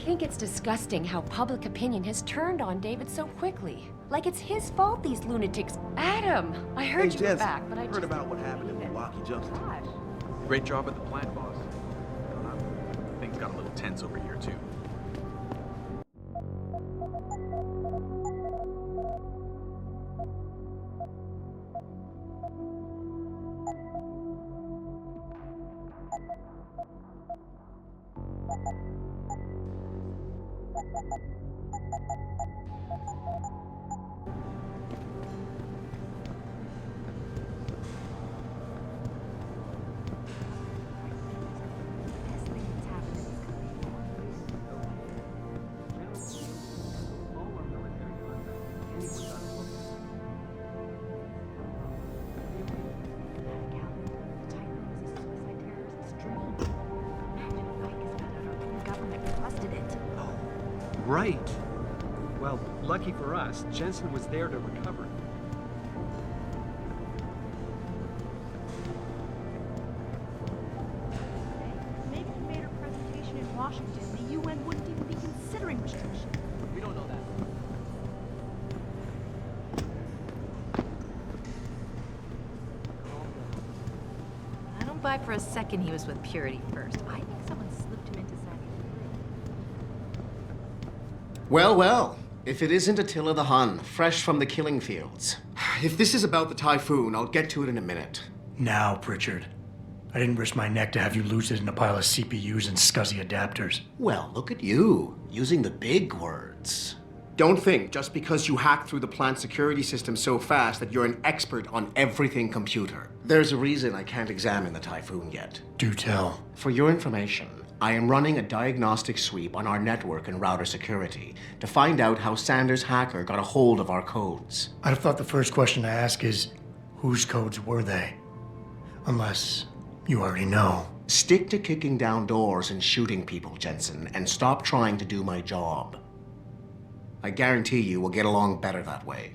think it's disgusting how public opinion has turned on David so quickly. Like it's his fault these lunatics... Adam, I heard you were back, but I heard about what happened in Milwaukee Junction. Gosh. Great job at the plant, boss. Things got a little tense over here, too. Right. Well, lucky for us, Jensen was there to recover it. Maybe he made her presentation in Washington. The UN wouldn't even be considering restriction. We don't know that. I don't buy for a second he was with Purity first. I think someone slipped him into Sammy's group. Well, well. If it isn't Attila the Hun, fresh from the killing fields. If this is about the typhoon, I'll get to it in a minute. Now, Pritchard. I didn't risk my neck to have you lose it in a pile of CPUs and scuzzy adapters. Well, look at you, using the big words. Don't think just because you hacked through the plant security system so fast that you're an expert on everything computer. There's a reason I can't examine the typhoon yet. Do tell. For your information, I am running a diagnostic sweep on our network and router security to find out how Sanders' hacker got a hold of our codes. I'd have thought the first question to ask is, whose codes were they? Unless you already know. Stick to kicking down doors and shooting people, Jensen, and stop trying to do my job. I guarantee you we'll get along better that way.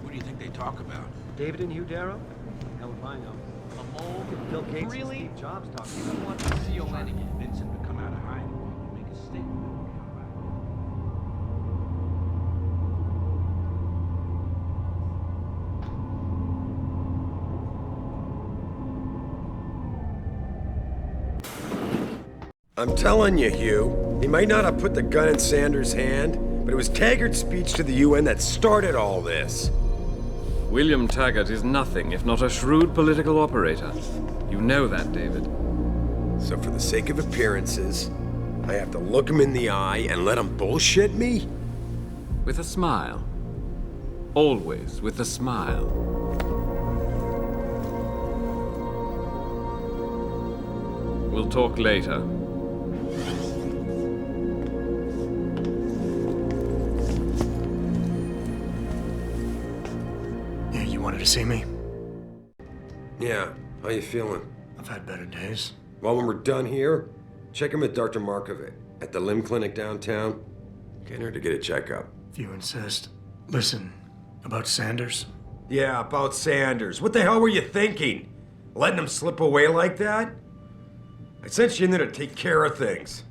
What do you think they talk about? David and Hugh Darrow? Hell if I know. A mole? Bill Gates Really? and Steve Jobs talking You about want to see O'Lanigan? Convince him to come out of hiding and make a statement. I'm telling you, Hugh, he might not have put the gun in Sanders' hand, but it was Taggart's speech to the UN that started all this. William Taggart is nothing if not a shrewd political operator. You know that, David. So for the sake of appearances, I have to look him in the eye and let him bullshit me? With a smile. Always with a smile. We'll talk later. Yeah, you wanted to see me? Yeah, how you feeling? I've had better days. Well, when we're done here, check him with Dr. Markovic at the limb clinic downtown. Get her to get a checkup. If you insist. Listen, about Sanders? Yeah, about Sanders. What the hell were you thinking? Letting him slip away like that? I sent you in there to take care of things.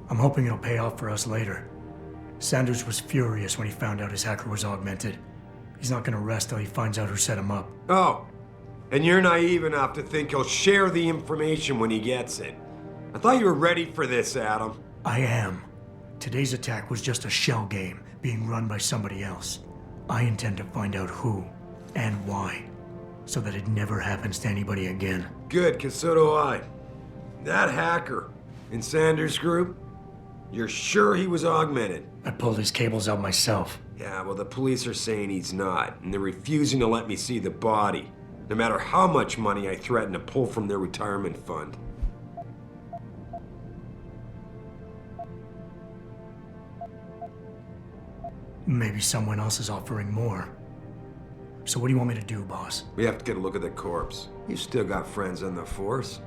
I'm hoping it'll pay off for us later. Sanders was furious when he found out his hacker was augmented. He's not gonna rest till he finds out who set him up. Oh, and you're naive enough to think he'll share the information when he gets it. I thought you were ready for this, Adam. I am. Today's attack was just a shell game being run by somebody else. I intend to find out who and why, so that it never happens to anybody again. Good, 'cause so do I. That hacker in Sanders' group, you're sure he was augmented? I pulled his cables out myself. Yeah, well, the police are saying he's not, and they're refusing to let me see the body, no matter how much money I threaten to pull from their retirement fund. Maybe someone else is offering more. So what do you want me to do, boss? We have to get a look at the corpse. You still got friends on the force.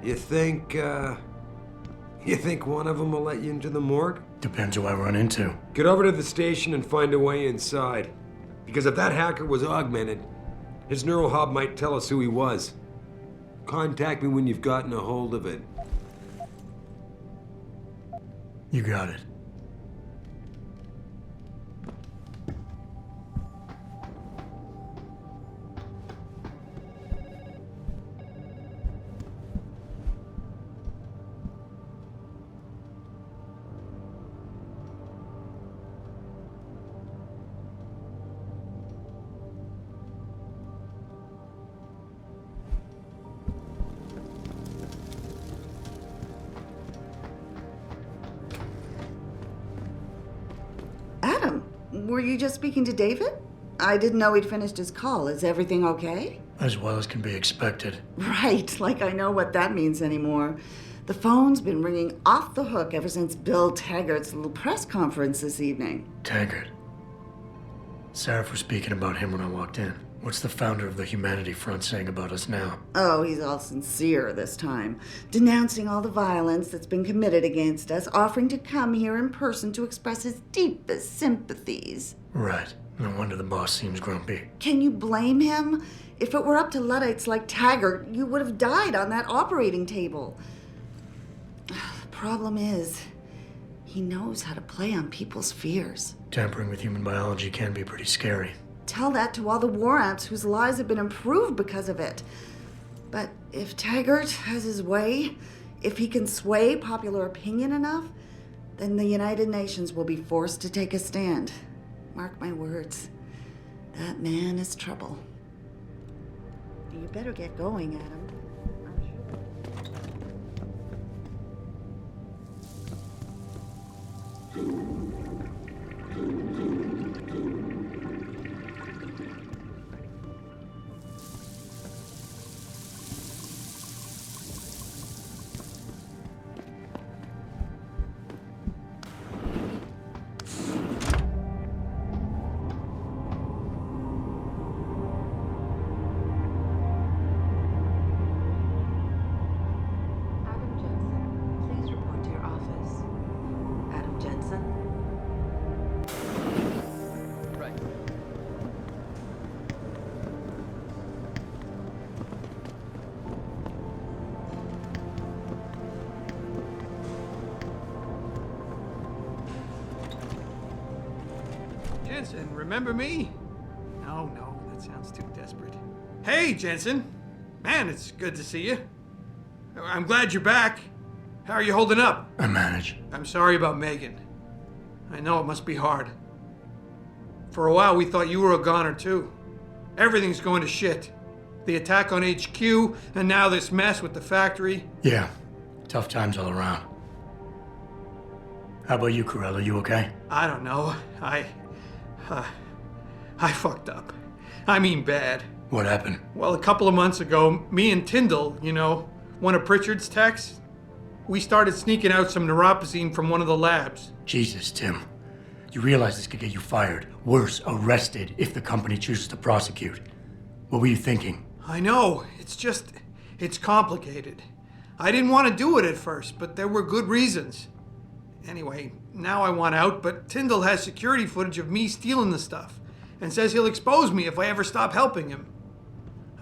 You think one of them will let you into the morgue? Depends who I run into. Get over to the station and find a way inside. Because if that hacker was augmented, his neural hub might tell us who he was. Contact me when you've gotten a hold of it. You got it. Adam, were you just speaking to David? I didn't know he'd finished his call. Is everything okay? As well as can be expected. Right, like I know what that means anymore. The phone's been ringing off the hook ever since Bill Taggart's little press conference this evening. Taggart. Sarah was speaking about him when I walked in. What's the founder of the Humanity Front saying about us now? Oh, he's all sincere this time, denouncing all the violence that's been committed against us, offering to come here in person to express his deepest sympathies. Right. No wonder the boss seems grumpy. Can you blame him? If it were up to Luddites like Taggart, you would have died on that operating table. The problem is, he knows how to play on people's fears. Tampering with human biology can be pretty scary. Tell that to all the war ants whose lives have been improved because of it. But if Taggart has his way, if he can sway popular opinion enough, then the United Nations will be forced to take a stand. Mark my words. That man is trouble. You better get going, Adam. Jensen, remember me? No, that sounds too desperate. Hey, Jensen. Man, it's good to see you. I'm glad you're back. How are you holding up? I manage. I'm sorry about Megan. I know it must be hard. For a while, we thought you were a goner, too. Everything's going to shit. The attack on HQ, and now this mess with the factory. Yeah, tough times all around. How about you, Corella? You okay? I don't know. I fucked up. I mean bad. What happened? Well, a couple of months ago, me and Tyndall, one of Pritchard's techs, we started sneaking out some neuropozyne from one of the labs. Jesus, Tim. You realize this could get you fired. Worse, arrested if the company chooses to prosecute. What were you thinking? I know. It's complicated. I didn't want to do it at first, but there were good reasons. Anyway, now I want out, but Tyndall has security footage of me stealing the stuff and says he'll expose me if I ever stop helping him.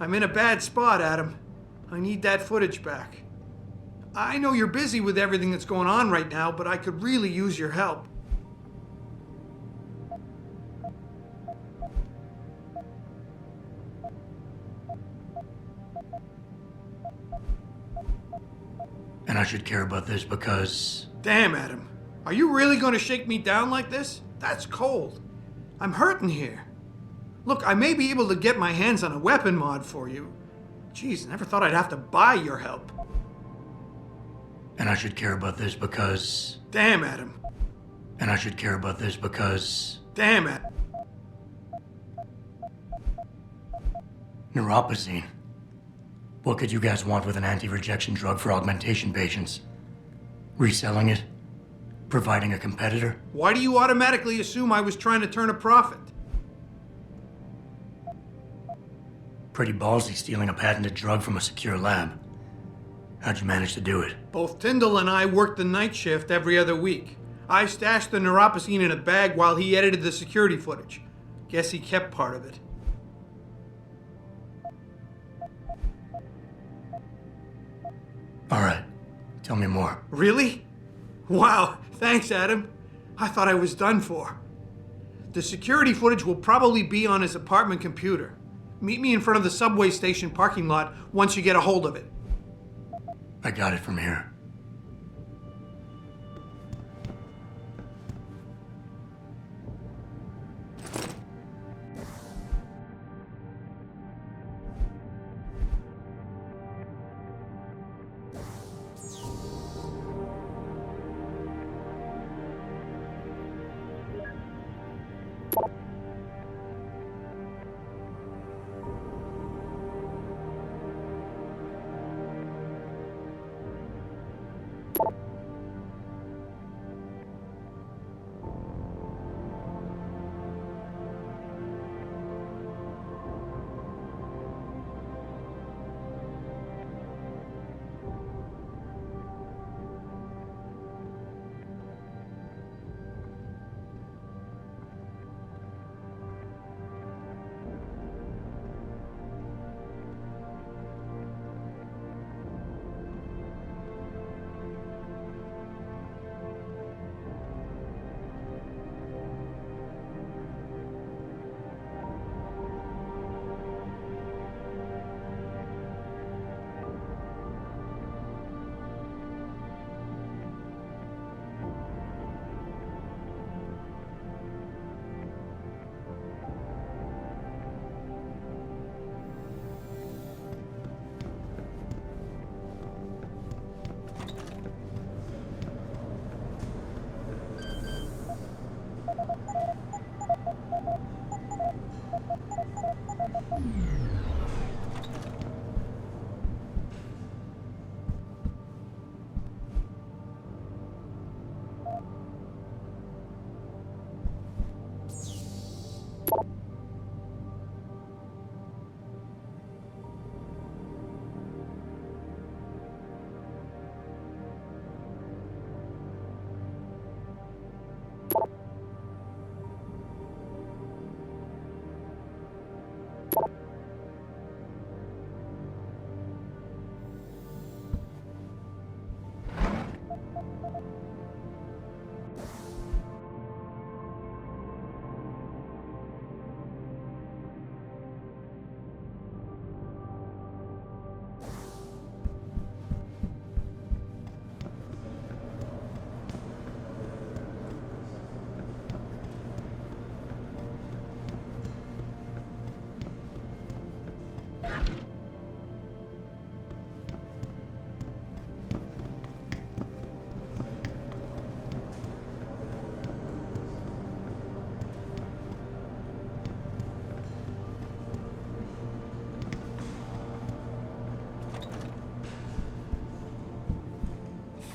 I'm in a bad spot, Adam. I need that footage back. I know you're busy with everything that's going on right now, but I could really use your help. And I should care about this because... Damn, Adam. Are you really going to shake me down like this? That's cold. I'm hurting here. Look, I may be able to get my hands on a weapon mod for you. Jeez, never thought I'd have to buy your help. And I should care about this because... Damn, Adam. And I should care about this because... Damn it. Neuropozyne. What could you guys want with an anti-rejection drug for augmentation patients? Reselling it? Providing a competitor? Why do you automatically assume I was trying to turn a profit? Pretty ballsy stealing a patented drug from a secure lab. How'd you manage to do it? Both Tyndall and I worked the night shift every other week. I stashed the neuropozyne in a bag while he edited the security footage. Guess he kept part of it. All right, tell me more. Really? Wow, thanks, Adam. I thought I was done for. The security footage will probably be on his apartment computer. Meet me in front of the subway station parking lot once you get a hold of it. I got it from here.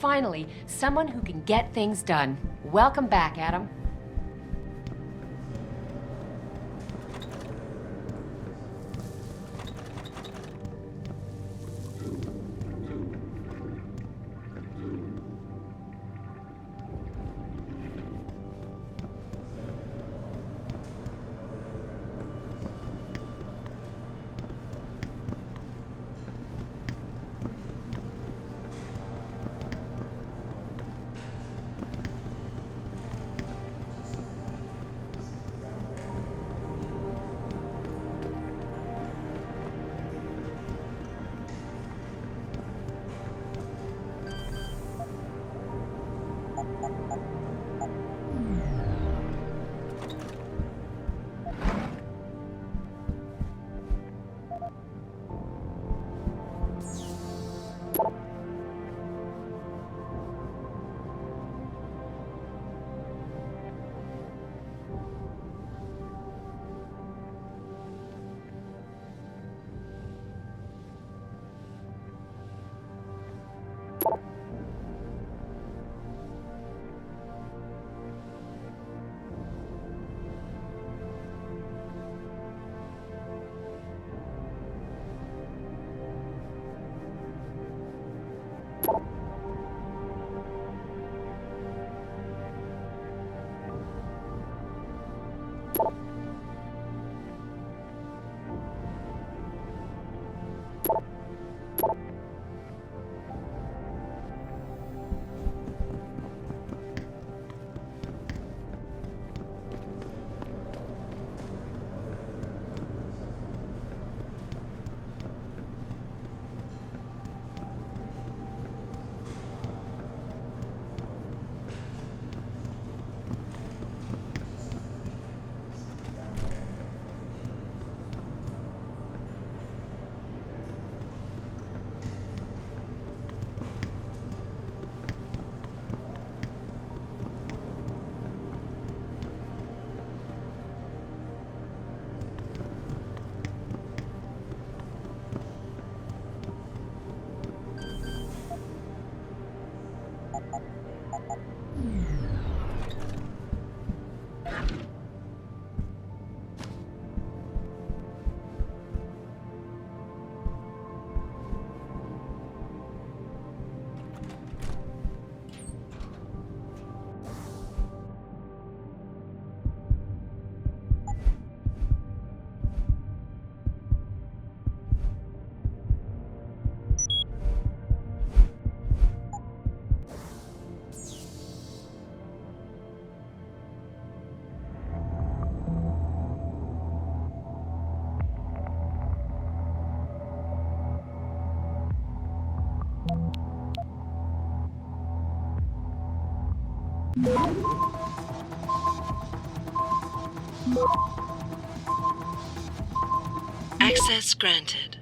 Finally, someone who can get things done. Welcome back, Adam. Access granted.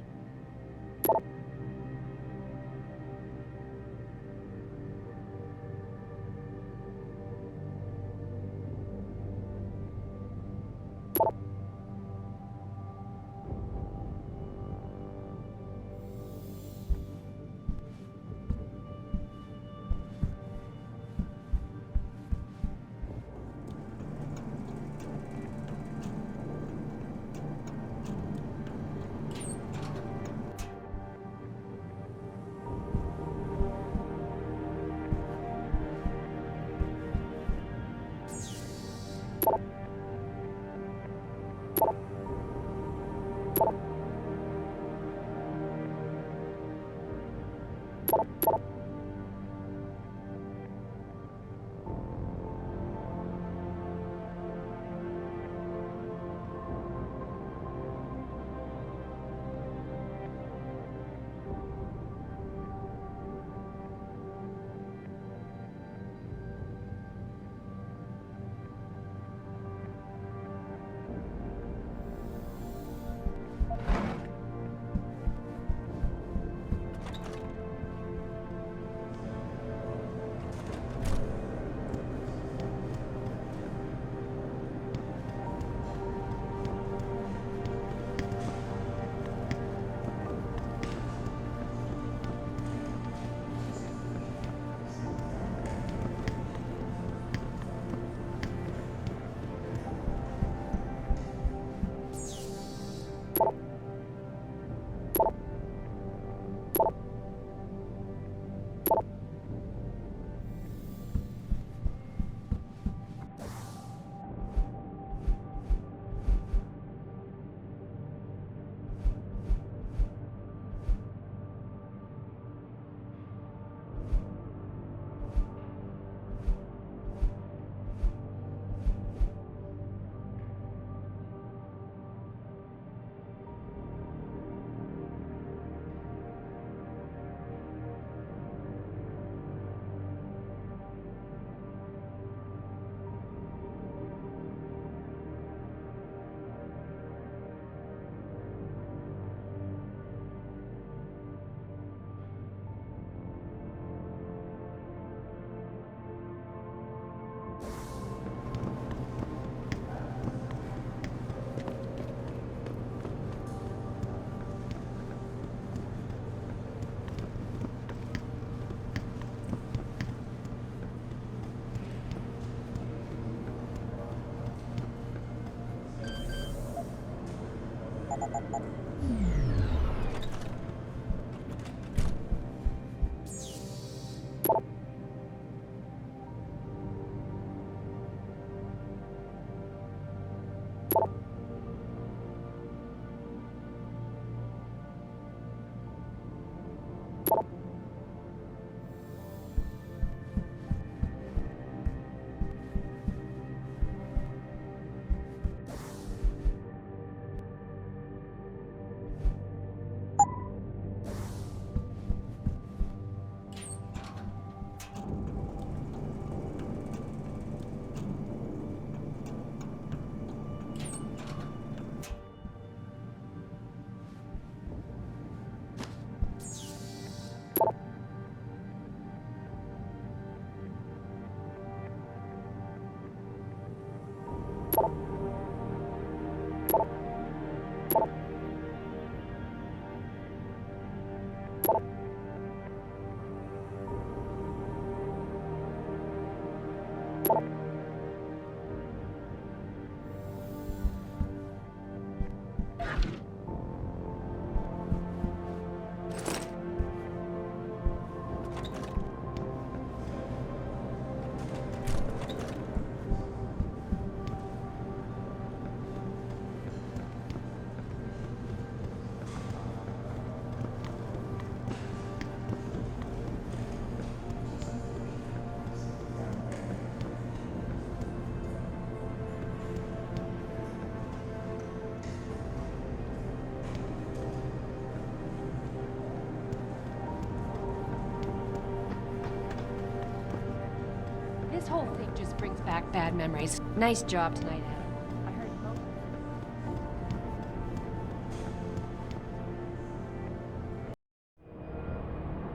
brings back bad memories. Nice job tonight, Adam. I heard both.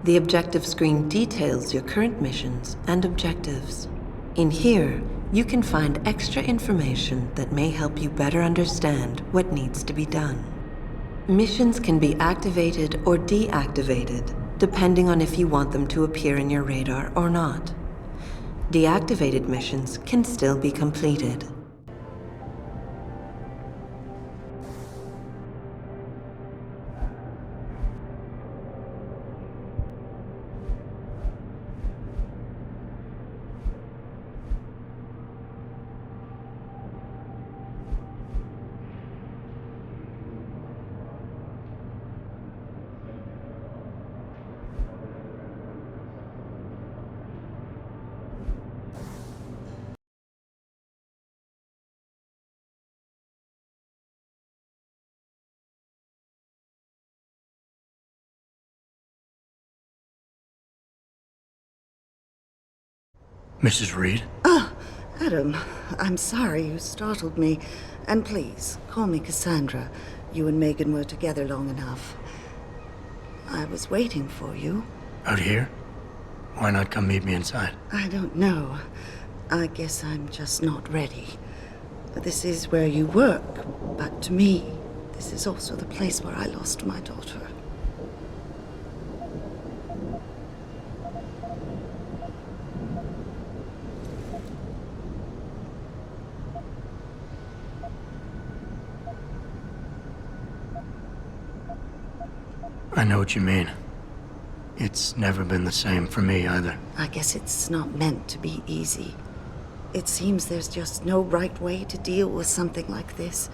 The objective screen details your current missions and objectives. In here, you can find extra information that may help you better understand what needs to be done. Missions can be activated or deactivated, depending on if you want them to appear in your radar or not. Deactivated missions can still be completed. Mrs. Reed? Adam, I'm sorry you startled me. And please, call me Cassandra. You and Megan were together long enough. I was waiting for you. Out here? Why not come meet me inside? I don't know. I guess I'm just not ready. This is where you work, but to me, this is also the place where I lost my daughter. I know what you mean. It's never been the same for me either. I guess it's not meant to be easy. It seems there's just no right way to deal with something like this.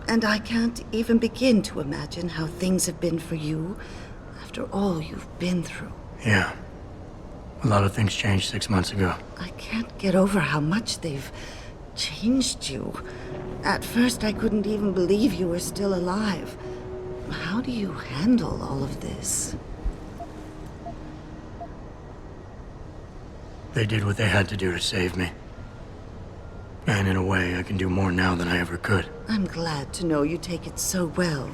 And I can't even begin to imagine how things have been for you after all you've been through. Yeah. A lot of things changed 6 months ago. I can't get over how much they've changed you. At first, I couldn't even believe you were still alive. How do you handle all of this? They did what they had to do to save me. And in a way, I can do more now than I ever could. I'm glad to know you take it so well.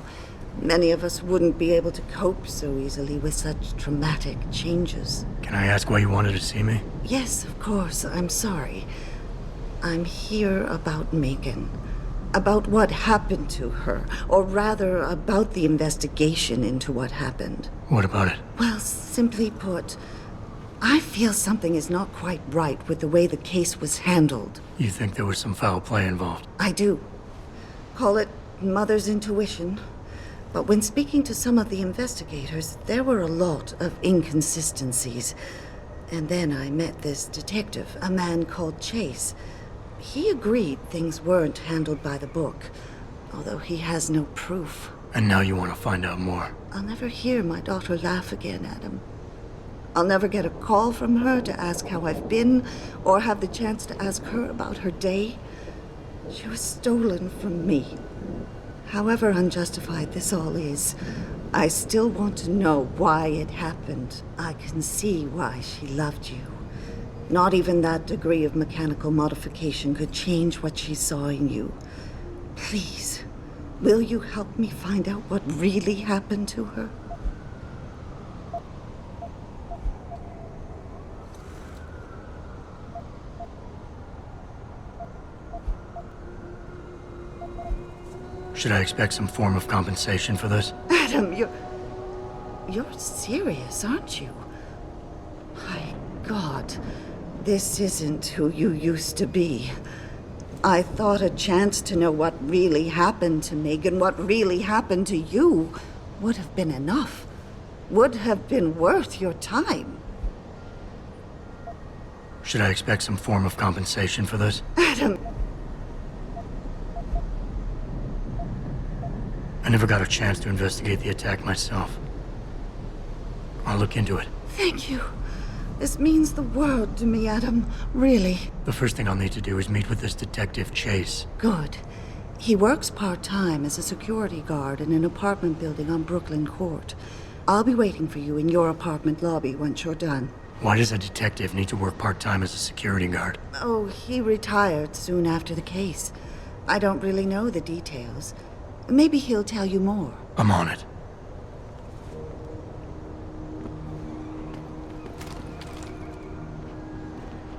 Many of us wouldn't be able to cope so easily with such traumatic changes. Can I ask why you wanted to see me? Yes, of course. I'm sorry. I'm here about Megan. About what happened to her. Or rather, about the investigation into what happened. What about it? Well, simply put, I feel something is not quite right with the way the case was handled. You think there was some foul play involved? I do. Call it mother's intuition. But when speaking to some of the investigators, there were a lot of inconsistencies. And then I met this detective, a man called Chase. He agreed things weren't handled by the book, although he has no proof. And now you want to find out more? I'll never hear my daughter laugh again, Adam. I'll never get a call from her to ask how I've been, or have the chance to ask her about her day. She was stolen from me. However unjustified this all is, I still want to know why it happened. I can see why she loved you. Not even that degree of mechanical modification could change what she saw in you. Please, will you help me find out what really happened to her? Should I expect some form of compensation for this? Adam, you're serious, aren't you? My God, this isn't who you used to be. I thought a chance to know what really happened to Megan, what really happened to you, would have been enough. Would have been worth your time. Should I expect some form of compensation for this? Adam! I never got a chance to investigate the attack myself. I'll look into it. Thank you. This means the world to me, Adam. Really. The first thing I'll need to do is meet with this detective, Chase. Good. He works part-time as a security guard in an apartment building on Brooklyn Court. I'll be waiting for you in your apartment lobby once you're done. Why does a detective need to work part-time as a security guard? Oh, he retired soon after the case. I don't really know the details. Maybe he'll tell you more. I'm on it.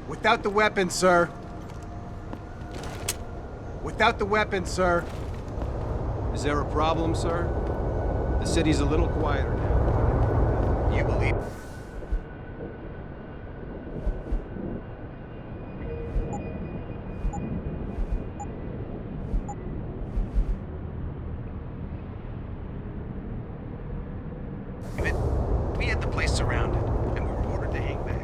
Without the weapon, sir. Without the weapon, sir. Is there a problem, sir? The city's a little quieter now. You believe? We had the place surrounded, and we were ordered to hang back.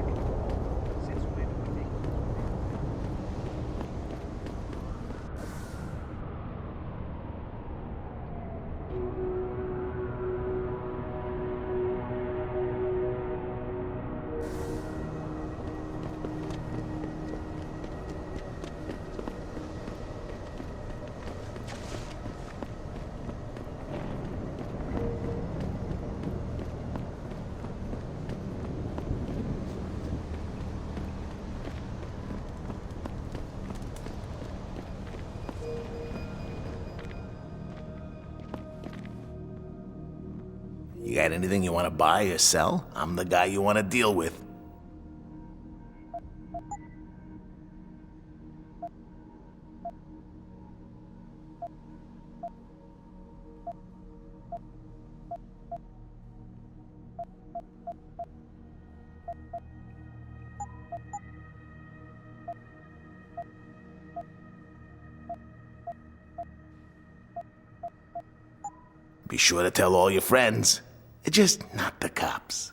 You got anything you want to buy or sell? I'm the guy you want to deal with. Be sure to tell all your friends. Just not the cops.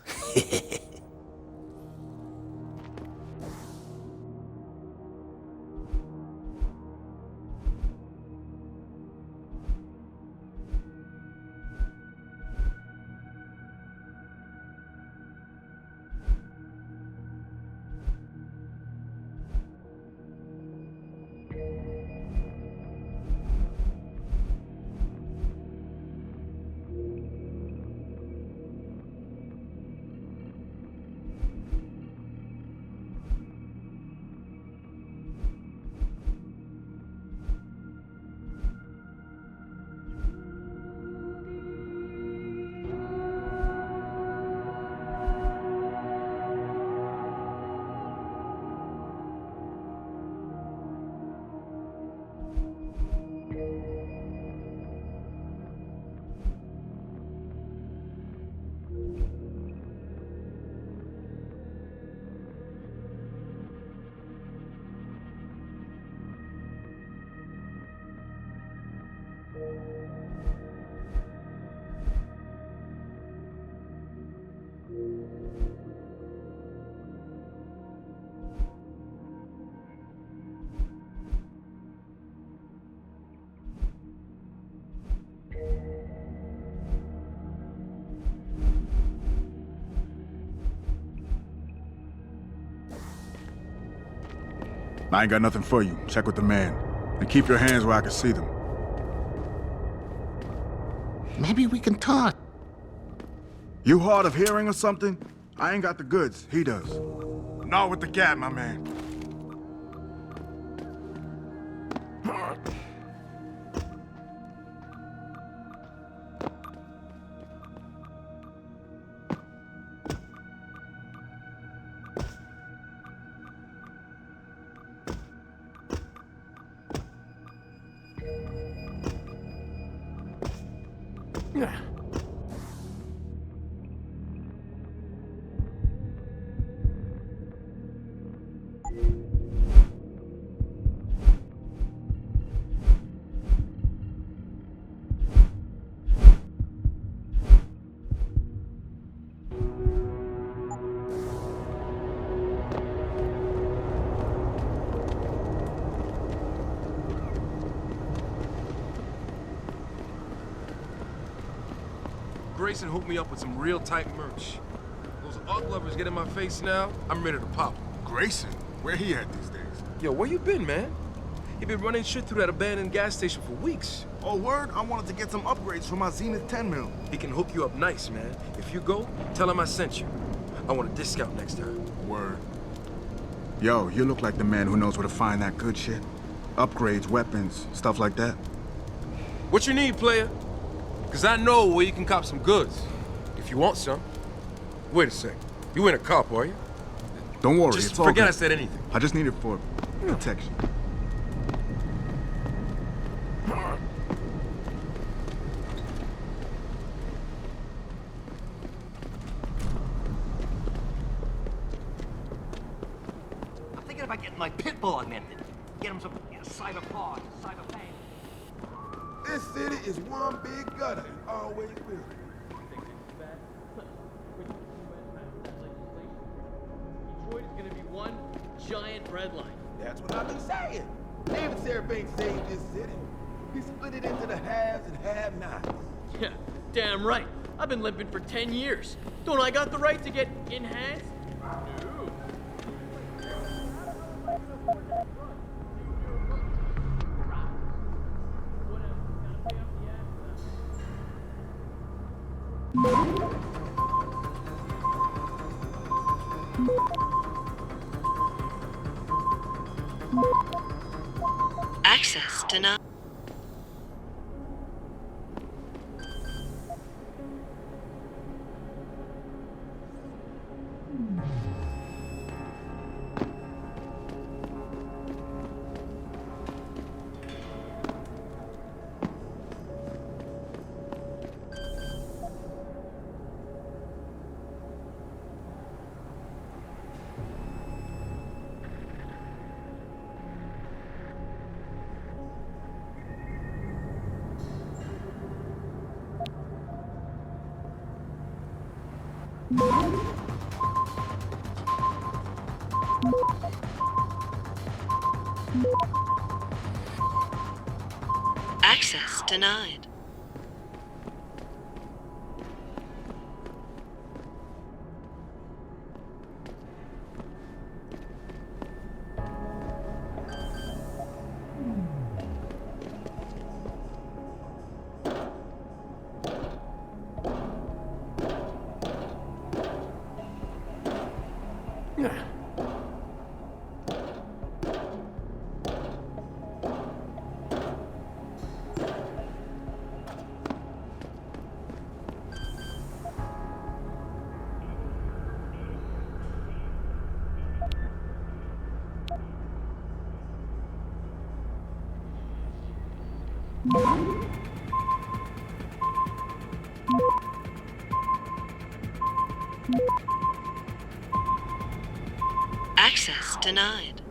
I ain't got nothing for you. Check with the man. And keep your hands where I can see them. Maybe we can talk. You hard of hearing or something? I ain't got the goods. He does. Not with the cat, my man. Grayson hooked me up with some real tight merch. Those art lovers get in my face now, I'm ready to pop. Grayson? Where he at these days? Yo, where you been, man? He been running shit through that abandoned gas station for weeks. Oh, word? I wanted to get some upgrades for my Zenith 10 mil. He can hook you up nice, man. If you go, tell him I sent you. I want a discount next time. Word. Yo, you look like the man who knows where to find that good shit. Upgrades, weapons, stuff like that. What you need, player? Because I know where you can cop some goods. If you want some. Wait a sec. You ain't a cop, are you? Don't worry, Just it's all forget good. I said anything. I just need it for protection. I'm thinking about getting my pit bull augmented. Get him some cyber paws, cyber pain. This city is one big gutter and always will. Detroit is gonna be one giant bread line. That's what I've been saying. David Serapine saved this city. He split it into the haves and have-nots. Yeah, damn right. I've been limping for 10 years. Don't I got the right to get enhanced? No. Access denied. Access denied. Access denied.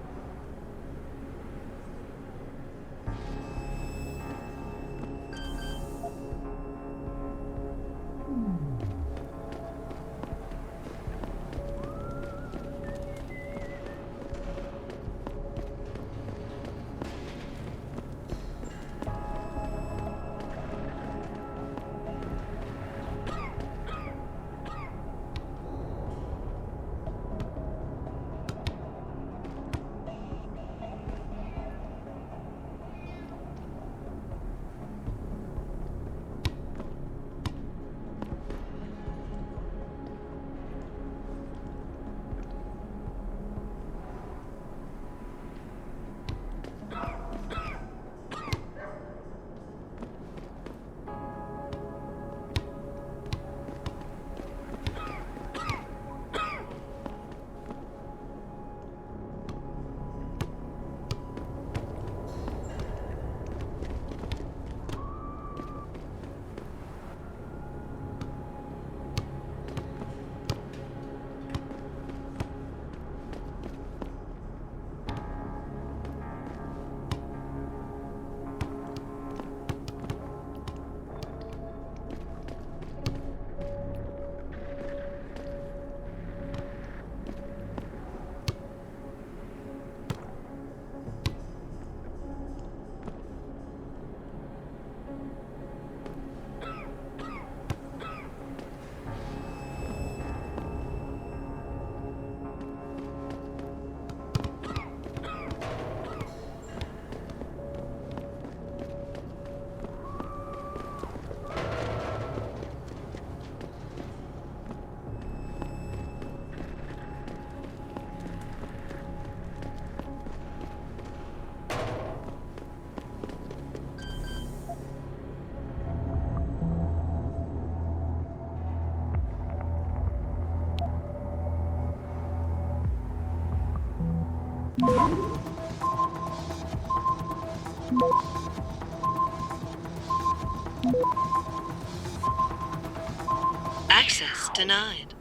Access denied.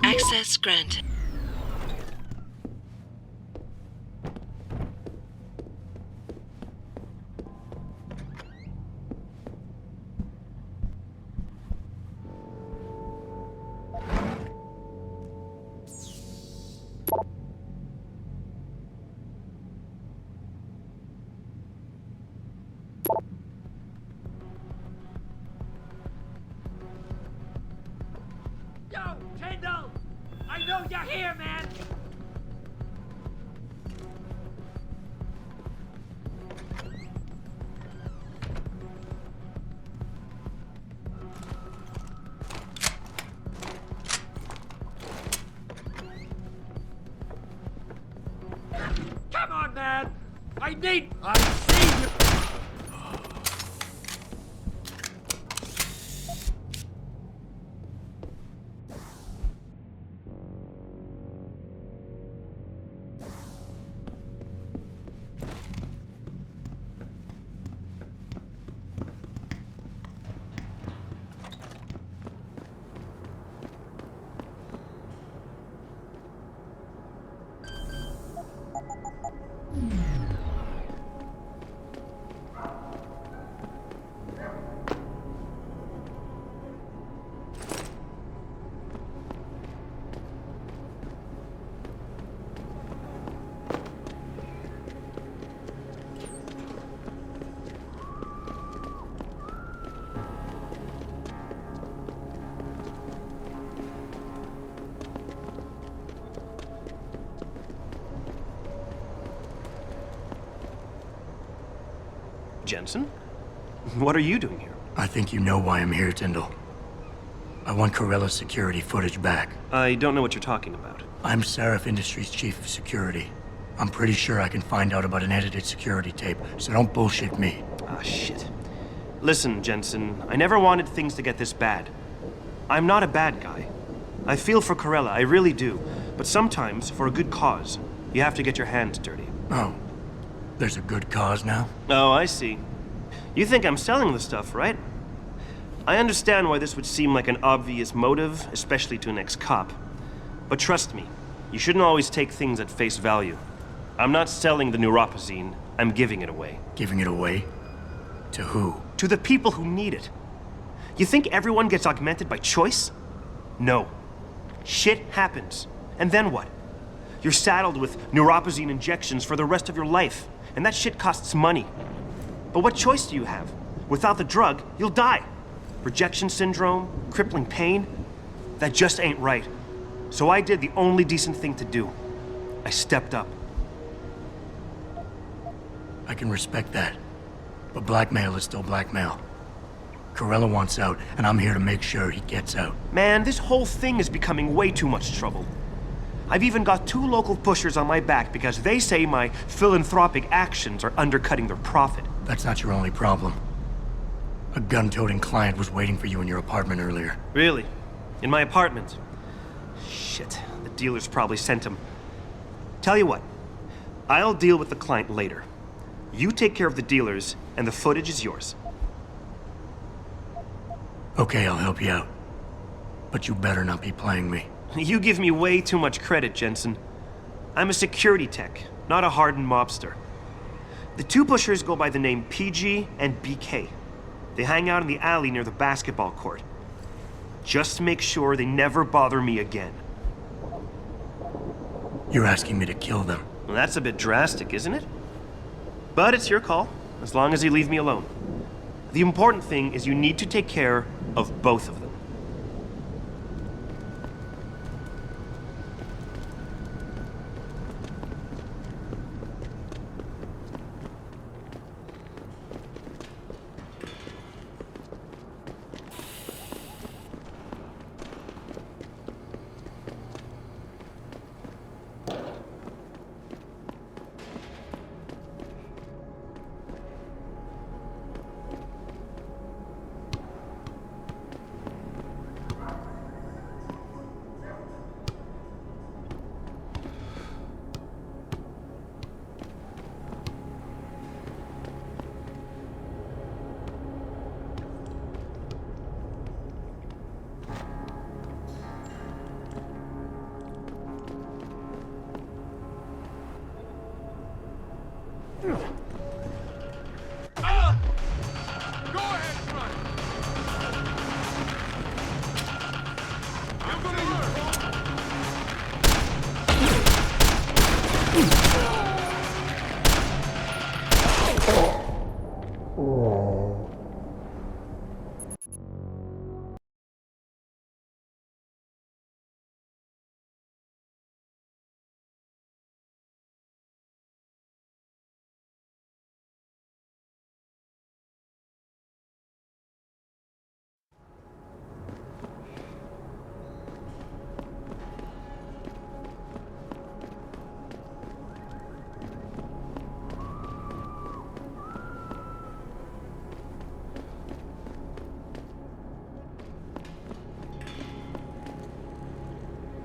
Access granted. Yo, Tyndall! I know you're here, man! Come on, man! I see you! Jensen? What are you doing here? I think you know why I'm here, Tyndall. I want Corella's security footage back. I don't know what you're talking about. I'm Seraph Industries' chief of security. I'm pretty sure I can find out about an edited security tape, so don't bullshit me. Ah, shit. Listen, Jensen, I never wanted things to get this bad. I'm not a bad guy. I feel for Corella, I really do. But sometimes, for a good cause, you have to get your hands dirty. Oh. There's a good cause now? Oh, I see. You think I'm selling the stuff, right? I understand why this would seem like an obvious motive, especially to an ex-cop. But trust me, you shouldn't always take things at face value. I'm not selling the neuropazine, I'm giving it away. Giving it away? To who? To the people who need it. You think everyone gets augmented by choice? No. Shit happens. And then what? You're saddled with neuropazine injections for the rest of your life. And that shit costs money. But what choice do you have? Without the drug, you'll die. Rejection syndrome, crippling pain. That just ain't right. So I did the only decent thing to do. I stepped up. I can respect that. But blackmail is still blackmail. Corella wants out, and I'm here to make sure he gets out. Man, this whole thing is becoming way too much trouble. I've even got 2 local pushers on my back because they say my philanthropic actions are undercutting their profit. That's not your only problem. A gun-toting client was waiting for you in your apartment earlier. Really? In my apartment. Shit, the dealers probably sent him. Tell you what, I'll deal with the client later. You take care of the dealers, and the footage is yours. Okay, I'll help you out. But you better not be playing me. You give me way too much credit, Jensen. I'm a security tech, not a hardened mobster. The two pushers go by the name PG and BK. They hang out in the alley near the basketball court. Just make sure they never bother me again. You're asking me to kill them. Well, that's a bit drastic, isn't it? But it's your call, as long as you leave me alone. The important thing is you need to take care of both of them.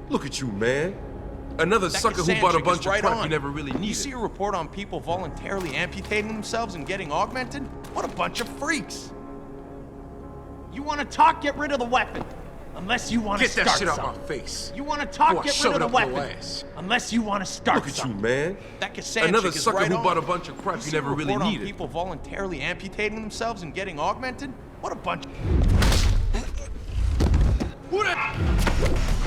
Look at you, man. Another That sucker who Cassandra bought a is bunch right of crap on. you never really needed. You see a report on people voluntarily amputating themselves and getting augmented? What a bunch of freaks! You want to talk? Get rid of the weapon. Unless you want to Get start that shit out something. my face. You want to talk? Before I Get shove rid it of the up your weapon. ass. Unless you want to start Look at you, something. man. That Cassandra Another is sucker right who on. bought a bunch of crap you see never a really report on needed. people voluntarily amputating themselves and getting augmented? What a bunch. Who the?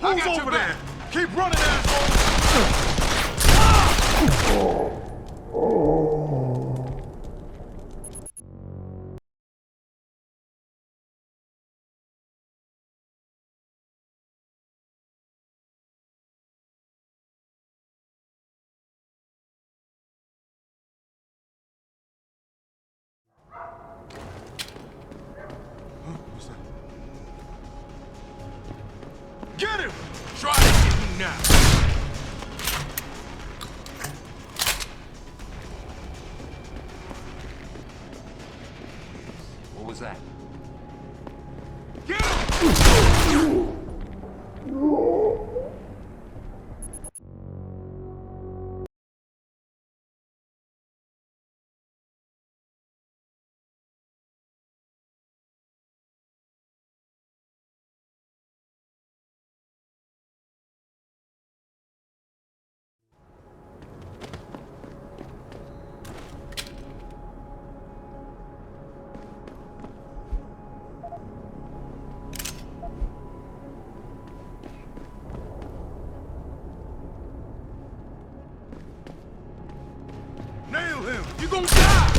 Who's over there? Keep running, asshole! Get him! Try to get me now. What was that? You gonna die!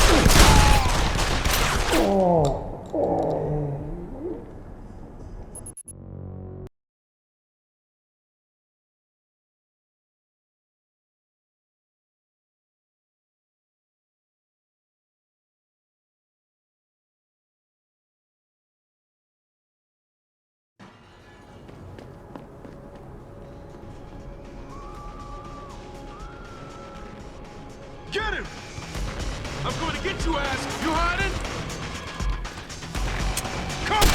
Get him! I'm going to get you, ass! You hiding? Come on!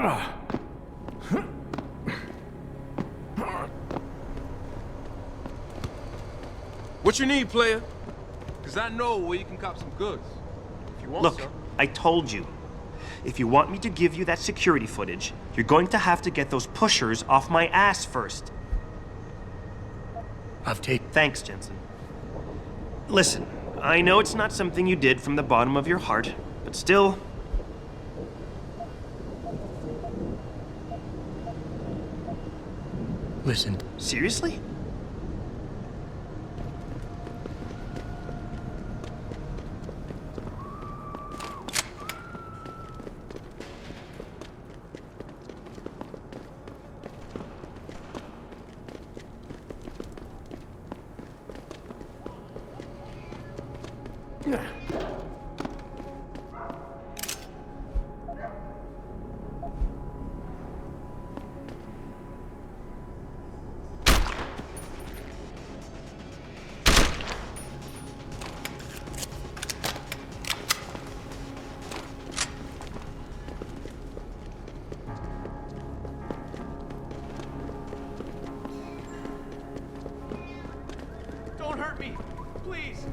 Oh! What you need, player? Because I know where you can cop some goods. If you want Look, some. I told you. If you want me to give you that security footage, you're going to have to get those pushers off my ass first. Thanks, Jensen. Listen, I know it's not something you did from the bottom of your heart, but still... Listen. Seriously? Don't hurt me, please.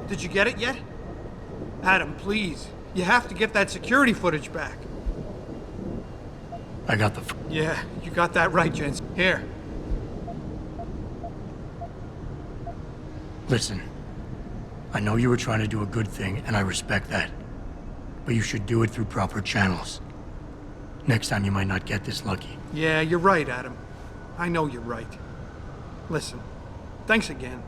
Did you get it yet? Adam, please. You have to get that security footage back. I got the... Yeah, you got that right, Jensen. Here. Listen. I know you were trying to do a good thing, and I respect that. But you should do it through proper channels. Next time you might not get this lucky. Yeah, you're right, Adam. I know you're right. Listen, thanks again.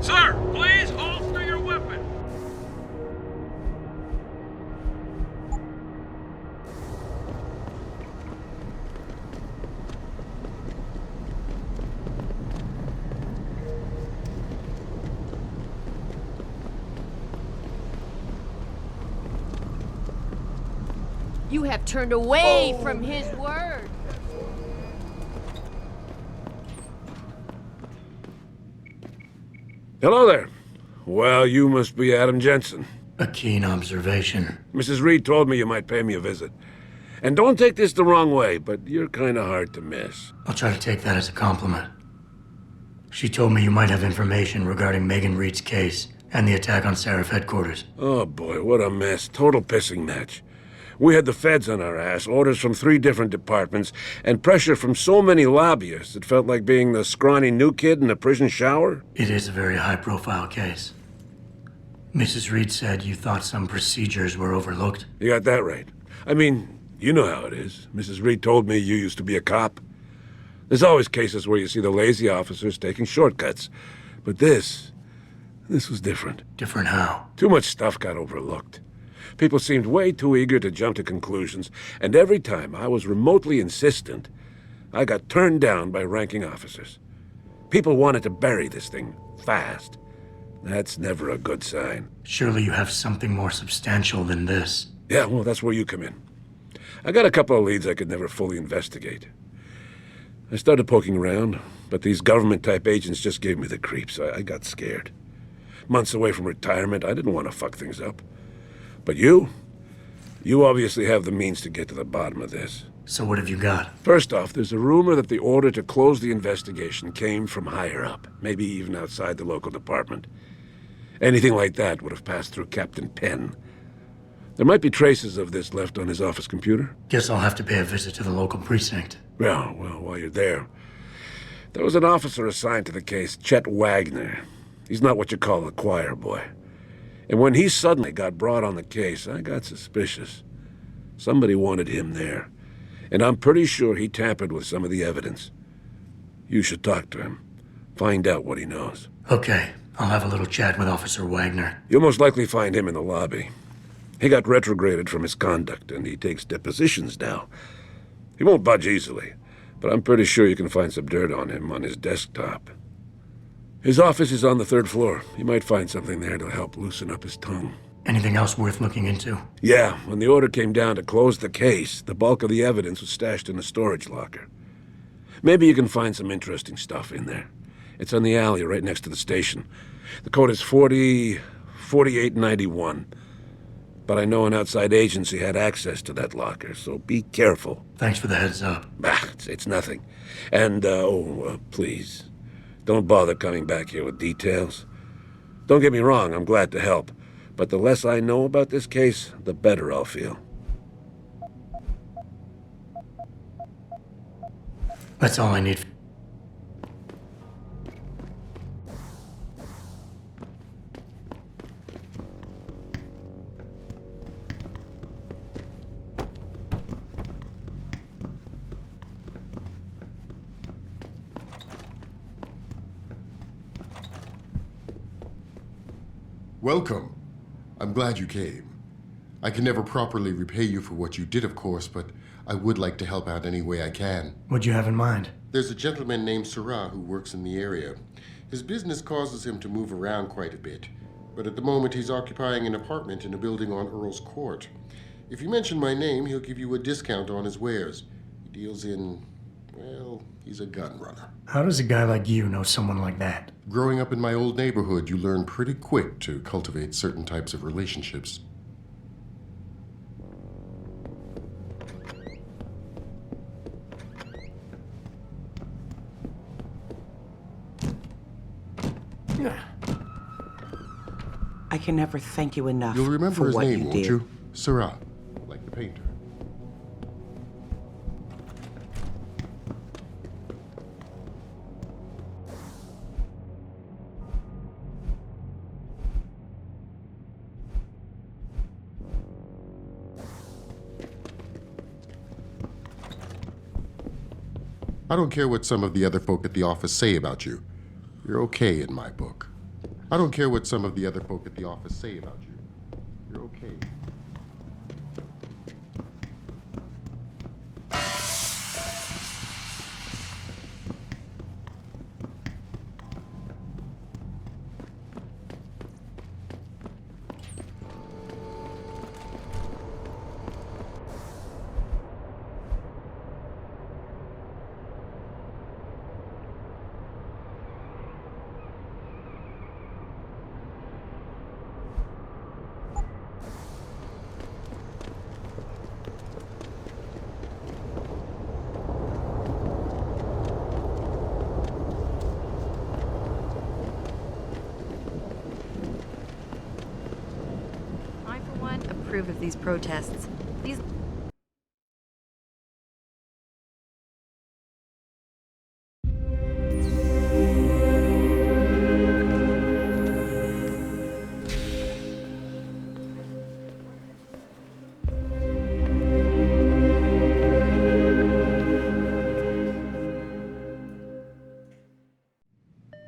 Sir, please holster your weapon. You have turned away from his word. Hello there. Well, you must be Adam Jensen. A keen observation. Mrs. Reed told me you might pay me a visit. And don't take this the wrong way, but you're kind of hard to miss. I'll try to take that as a compliment. She told me you might have information regarding Megan Reed's case, And the attack on Seraph headquarters. Oh boy, what a mess. Total pissing match. We had the feds on our ass, orders from 3 different departments, and pressure from so many lobbyists it felt like being the scrawny new kid in a prison shower. It is a very high-profile case. Mrs. Reed said you thought some procedures were overlooked. You got that right. I mean, you know how it is. Mrs. Reed told me you used to be a cop. There's always cases where you see the lazy officers taking shortcuts. But this was different. Different how? Too much stuff got overlooked. People seemed way too eager to jump to conclusions, and every time I was remotely insistent, I got turned down by ranking officers. People wanted to bury this thing fast. That's never a good sign. Surely you have something more substantial than this. Yeah, well, that's where you come in. I got a couple of leads I could never fully investigate. I started poking around, but these government-type agents just gave me the creeps. I got scared. Months away from retirement, I didn't want to fuck things up. But you obviously have the means to get to the bottom of this. So what have you got? First off, there's a rumor that the order to close the investigation came from higher up, maybe even outside the local department. Anything like that would have passed through Captain Penn. There might be traces of this left on his office computer. Guess I'll have to pay a visit to the local precinct. Well, while you're there, there was an officer assigned to the case, Chet Wagner. He's not what you call a choir boy. And when he suddenly got brought on the case, I got suspicious. Somebody wanted him there. And I'm pretty sure he tampered with some of the evidence. You should talk to him. Find out what he knows. Okay, I'll have a little chat with Officer Wagner. You'll most likely find him in the lobby. He got retrograded from his conduct, and he takes depositions now. He won't budge easily, but I'm pretty sure you can find some dirt on him on his desktop. His office is on the 3rd floor. You might find something there to help loosen up his tongue. Anything else worth looking into? Yeah, when the order came down to close the case, the bulk of the evidence was stashed in a storage locker. Maybe you can find some interesting stuff in there. It's on the alley right next to the station. The code is 4891. But I know an outside agency had access to that locker, so be careful. Thanks for the heads up. It's nothing. And, please, don't bother coming back here with details. Don't get me wrong, I'm glad to help. But the less I know about this case, the better I'll feel. That's all I need. Welcome. I'm glad you came. I can never properly repay you for what you did, of course, but I would like to help out any way I can. What'd you have in mind? There's a gentleman named Sarah who works in the area. His business causes him to move around quite a bit, but at the moment he's occupying an apartment in a building on Earl's Court. If you mention my name, he'll give you a discount on his wares. He deals in, well, he's a gun runner. How does a guy like you know someone like that? Growing up in my old neighborhood, you learn pretty quick to cultivate certain types of relationships. I can never thank you enough. You'll remember for his what name, you won't did. you? Sarah, like the painter. I don't care what some of the other folk at the office say about you. You're okay in my book. I don't care what some of the other folk at the office say about you. You're okay. approve of these protests. These...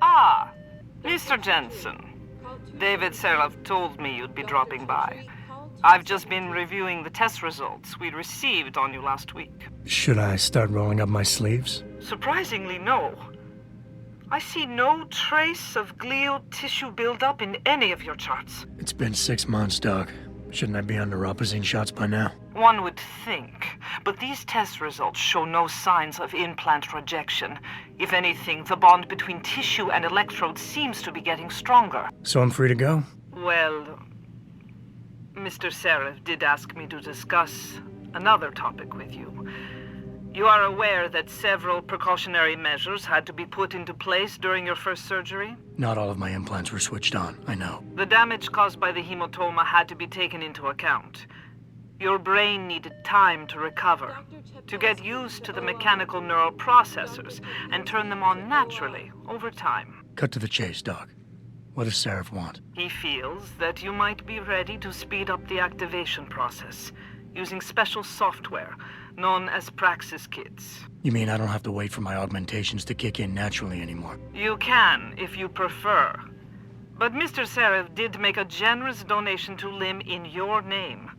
Ah, Mr. Jensen. David Seraph told me you'd be dropping by. I've just been reviewing the test results we received on you last week. Should I start rolling up my sleeves? Surprisingly, no. I see no trace of glial tissue buildup in any of your charts. It's been 6 months, Doc. Shouldn't I be on neuropozyne shots by now? One would think, but these test results show no signs of implant rejection. If anything, the bond between tissue and electrodes seems to be getting stronger. So I'm free to go? Well, Mr. Seraph did ask me to discuss another topic with you. You are aware that several precautionary measures had to be put into place during your first surgery? Not all of my implants were switched on, I know. The damage caused by the hematoma had to be taken into account. Your brain needed time to recover, to get used to the mechanical neural processors and turn them on naturally over time. Cut to the chase, Doc. What does Seraph want? He feels that you might be ready to speed up the activation process using special software known as Praxis Kits. You mean I don't have to wait for my augmentations to kick in naturally anymore? You can, if you prefer. But Mr. Seraph did make a generous donation to LIM in your name,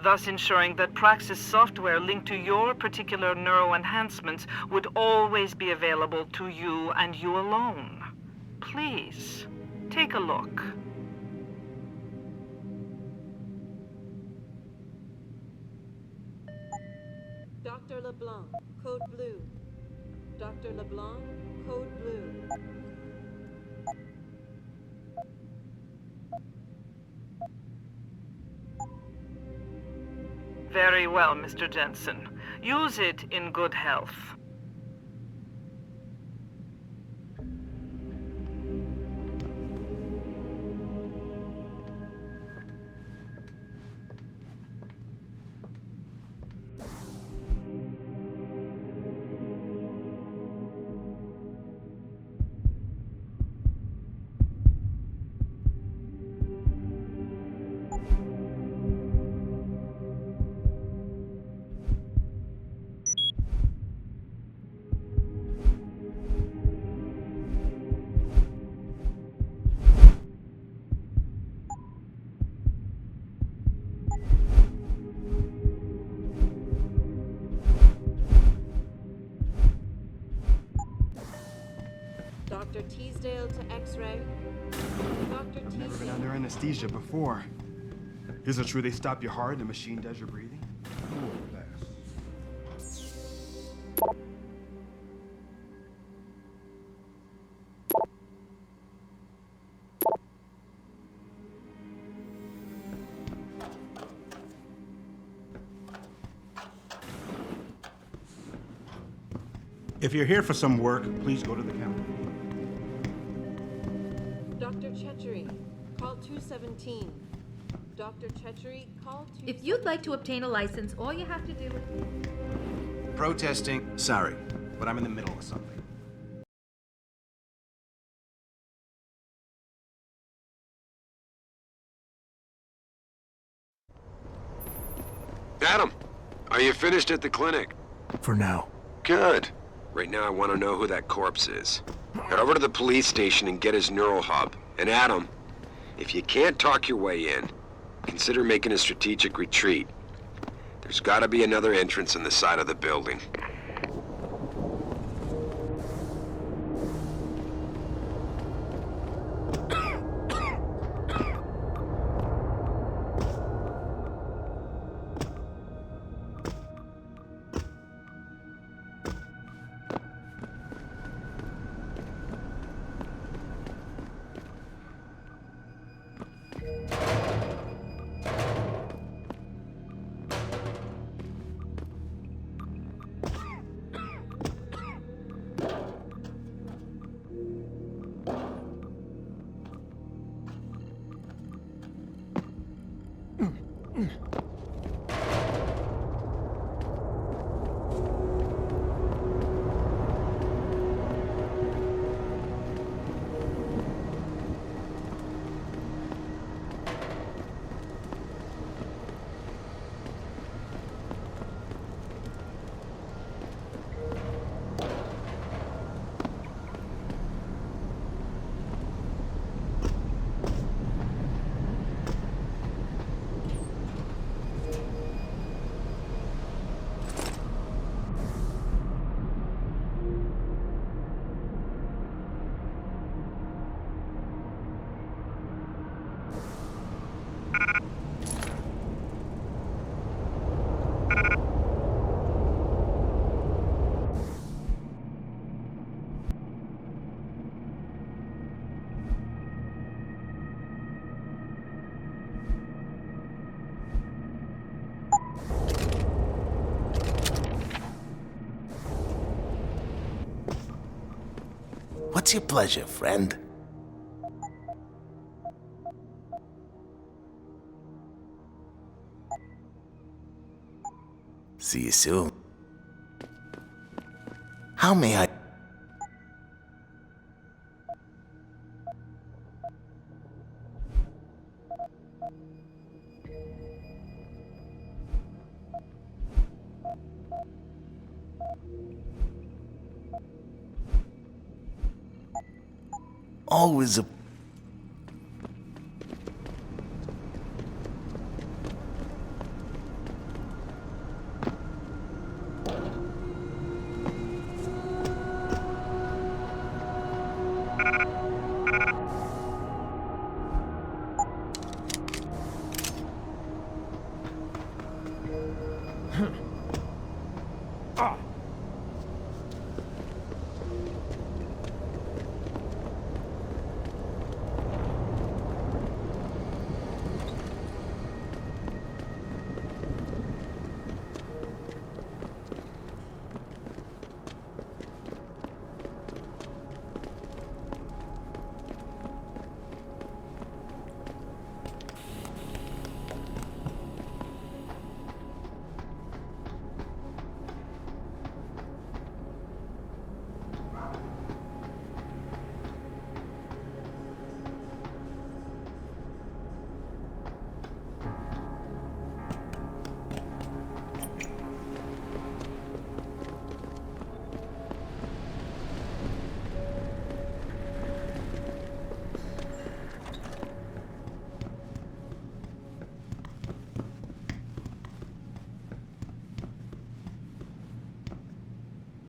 thus ensuring that Praxis software linked to your particular neuro enhancements would always be available to you and you alone. Please, take a look. Dr. LeBlanc, code blue. Dr. LeBlanc, code blue. Very well, Mr. Jensen. Use it in good health. Dr. Teasdale to X-ray. Dr. I've never been Teasdale. under anesthesia before. Is it true they stop your heart and the machine does your breathing? If you're here for some work, please go to the counter. Dr. Chechery, call 217. Dr. Chechery, call 217. If you'd like to obtain a license, all you have to do is... Protesting. Sorry, but I'm in the middle of something. Adam, are you finished at the clinic? For now. Good. Right now I want to know who that corpse is. Head over to the police station and get his neural hub. And Adam, if you can't talk your way in, consider making a strategic retreat. There's gotta be another entrance on the side of the building. What's your pleasure, friend? See you soon. How may I... Always a